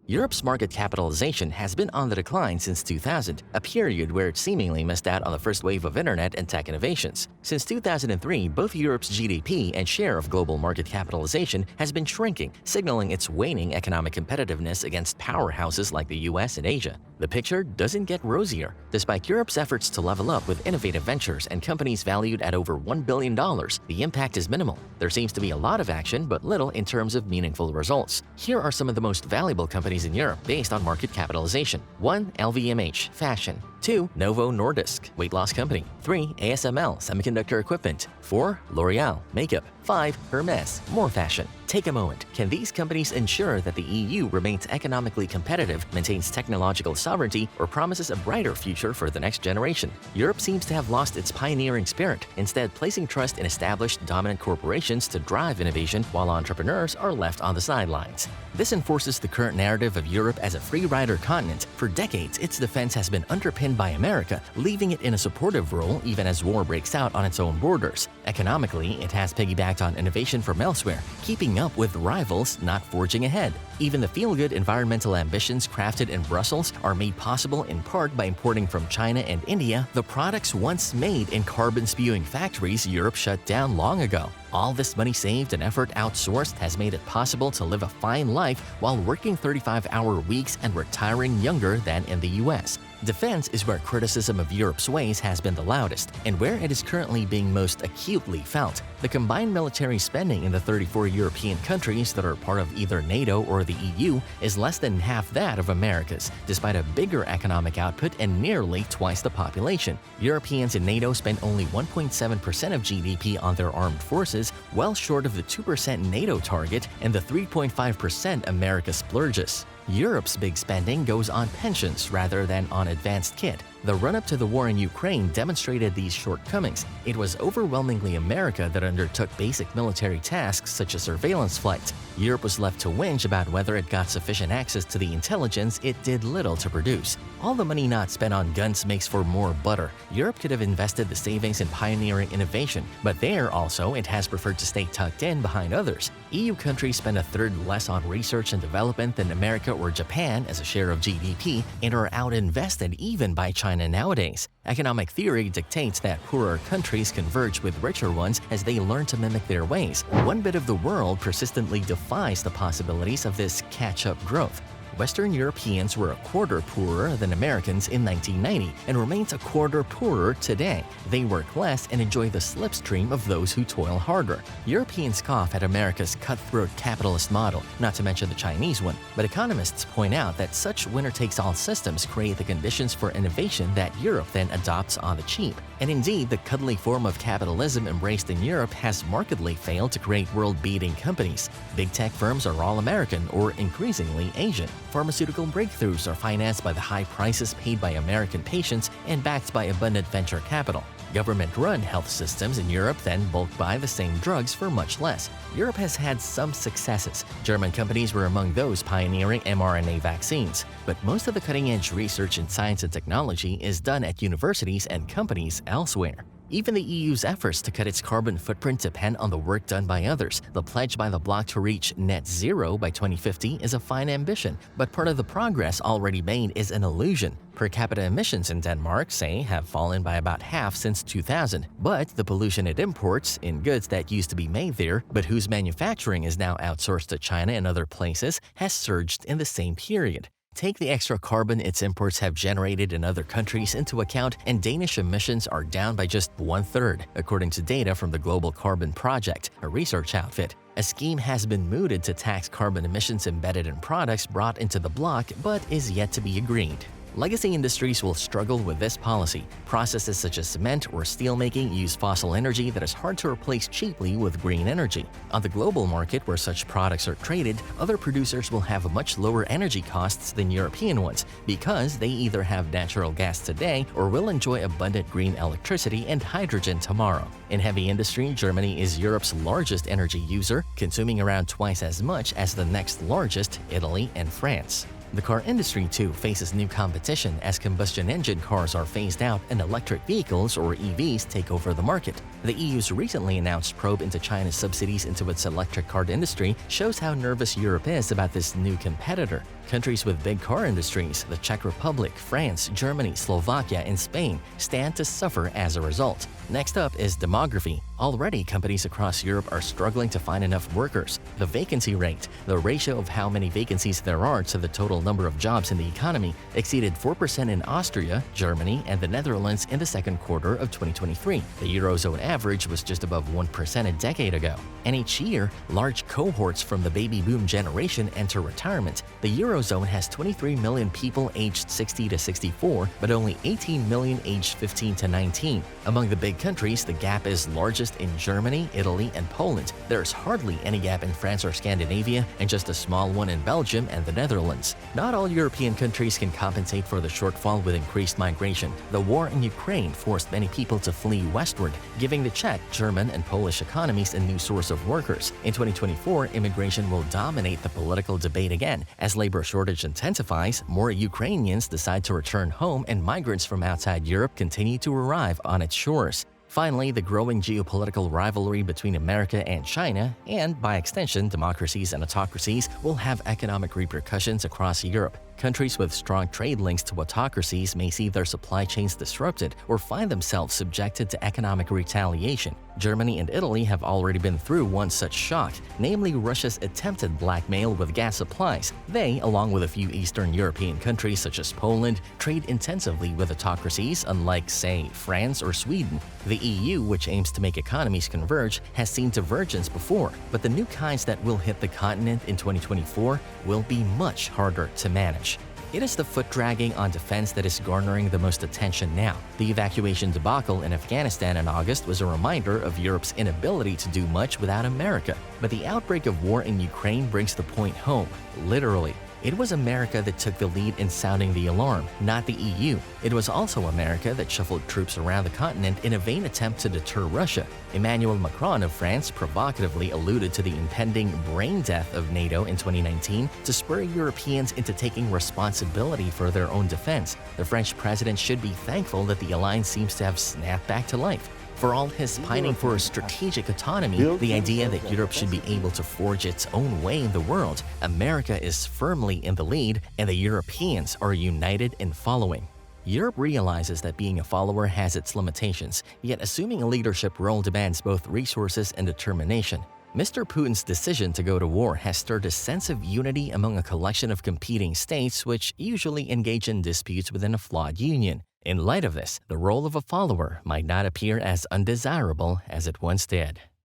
Europe's market capitalization has been on the decline since 2000, a period where it seemingly missed out on the first wave of internet and tech innovations. Since 2003, both Europe's GDP and share of global market capitalization has been shrinking, signaling its waning economic competitiveness against powerhouses like the US and Asia. The picture doesn't get rosier. Despite Europe's efforts to level up with innovative ventures and companies valued at over $1 billion, the impact is minimal. There seems to be a lot of action, but little in terms of meaningful results. Here are some of the most valuable companies in Europe based on market capitalization. 1. LVMH, fashion. 2. Novo Nordisk, weight loss company. 3. ASML, semiconductor equipment. 4. L'Oreal, makeup. 5. Hermes, more fashion. Take a moment. Can these companies ensure that the EU remains economically competitive, maintains technological sovereignty, or promises a brighter future for the next generation? Europe seems to have lost its pioneering spirit, instead placing trust in established dominant corporations to drive innovation while entrepreneurs are left on the sidelines. This enforces the current narrative of Europe as a free-rider continent. For decades, its defense has been underpinned by America, leaving it in a supportive role even as war breaks out on its own borders. Economically, it has piggybacked on innovation from elsewhere, keeping up with rivals, not forging ahead. Even the feel-good environmental ambitions crafted in Brussels are made possible in part by importing from China and India the products once made in carbon-spewing factories Europe shut down long ago. All this money saved and effort outsourced has made it possible to live a fine life while working 35-hour weeks and retiring younger than in the US. Defense is where criticism of Europe's ways has been the loudest, and where it is currently being most acutely felt. The combined military spending in the 34 European countries that are part of either NATO or the EU is less than half that of America's, despite a bigger economic output and nearly twice the population. Europeans in NATO spend only 1.7% of GDP on their armed forces, well short of the 2% NATO target and the 3.5% America splurges. Europe's big spending goes on pensions rather than on advanced kit. The run-up to the war in Ukraine demonstrated these shortcomings. It was overwhelmingly America that undertook basic military tasks such as surveillance flights. Europe was left to whinge about whether it got sufficient access to the intelligence it did little to produce. All the money not spent on guns makes for more butter. Europe could have invested the savings in pioneering innovation, but there also it has preferred to stay tucked in behind others. EU countries spend a third less on research and development than America or Japan as a share of GDP and are out-invested even by China nowadays. Economic theory dictates that poorer countries converge with richer ones as they learn to mimic their ways. One bit of the world persistently defies the possibilities of this catch-up growth. Western Europeans were a quarter poorer than Americans in 1990 and remains a quarter poorer today. They work less and enjoy the slipstream of those who toil harder. Europeans scoff at America's cutthroat capitalist model, not to mention the Chinese one, but economists point out that such winner-takes-all systems create the conditions for innovation that Europe then adopts on the cheap. And indeed, the cuddly form of capitalism embraced in Europe has markedly failed to create world-beating companies. Big tech firms are all American or increasingly Asian. Pharmaceutical breakthroughs are financed by the high prices paid by American patients and backed by abundant venture capital. Government-run health systems in Europe then bulk buy the same drugs for much less. Europe has had some successes. German companies were among those pioneering mRNA vaccines. But most of the cutting-edge research in science and technology is done at universities and companies elsewhere. Even the EU's efforts to cut its carbon footprint depend on the work done by others. The pledge by the bloc to reach net zero by 2050 is a fine ambition, but part of the progress already made is an illusion. Per capita emissions in Denmark, say, have fallen by about half since 2000, but the pollution it imports, in goods that used to be made there, but whose manufacturing is now outsourced to China and other places, has surged in the same period. Take the extra carbon its imports have generated in other countries into account, and Danish emissions are down by just one-third, according to data from the Global Carbon Project, a research outfit. A scheme has been mooted to tax carbon emissions embedded in products brought into the bloc, but is yet to be agreed. Legacy industries will struggle with this policy. Processes such as cement or steelmaking use fossil energy that is hard to replace cheaply with green energy. On the global market where such products are traded, other producers will have much lower energy costs than European ones because they either have natural gas today or will enjoy abundant green electricity and hydrogen tomorrow. In heavy industry, Germany is Europe's largest energy user, consuming around twice as much as the next largest, Italy and France. The car industry, too, faces new competition as combustion engine cars are phased out and electric vehicles, or EVs, take over the market. The EU's recently announced probe into China's subsidies into its electric car industry shows how nervous Europe is about this new competitor. Countries with big car industries, the Czech Republic, France, Germany, Slovakia, and Spain, stand to suffer as a result. Next up is demography. Already, companies across Europe are struggling to find enough workers. The vacancy rate, the ratio of how many vacancies there are to the total number of jobs in the economy, exceeded 4% in Austria, Germany, and the Netherlands in the second quarter of 2023. The Eurozone average was just above 1% a decade ago. And each year, large cohorts from the baby boom generation enter retirement. The Eurozone has 23 million people aged 60 to 64, but only 18 million aged 15 to 19. Among the big countries, the gap is largest in Germany, Italy, and Poland. There's hardly any gap in France or Scandinavia, and just a small one in Belgium and the Netherlands. Not all European countries can compensate for the shortfall with increased migration. The war in Ukraine forced many people to flee westward, giving the Czech, German, and Polish economies a new source of workers. In 2024, immigration will dominate the political debate again. As labor shortage intensifies, more Ukrainians decide to return home, and migrants from outside Europe continue to arrive on its shores. Finally, the growing geopolitical rivalry between America and China, and by extension democracies and autocracies, will have economic repercussions across Europe. Countries with strong trade links to autocracies may see their supply chains disrupted or find themselves subjected to economic retaliation. Germany and Italy have already been through one such shock, namely Russia's attempted blackmail with gas supplies. They, along with a few Eastern European countries such as Poland, trade intensively with autocracies unlike, say, France or Sweden. The EU, which aims to make economies converge, has seen divergence before, but the new kinds that will hit the continent in 2024 will be much harder to manage. It is the foot-dragging on defense that is garnering the most attention now. The evacuation debacle in Afghanistan in August was a reminder of Europe's inability to do much without America. But the outbreak of war in Ukraine brings the point home, literally. It was America that took the lead in sounding the alarm, not the EU. It was also America that shuffled troops around the continent in a vain attempt to deter Russia. Emmanuel Macron of France provocatively alluded to the impending brain death of NATO in 2019 to spur Europeans into taking responsibility for their own defense. The French president should be thankful that the alliance seems to have snapped back to life. For all his pining for a strategic autonomy, the idea that Europe should be able to forge its own way in the world, America is firmly in the lead, and the Europeans are united in following. Europe realizes that being a follower has its limitations, yet assuming a leadership role demands both resources and determination. Mr. Putin's decision to go to war has stirred a sense of unity among a collection of competing states which usually engage in disputes within a flawed union. In light of this, the role of a follower might not appear as undesirable as it once did.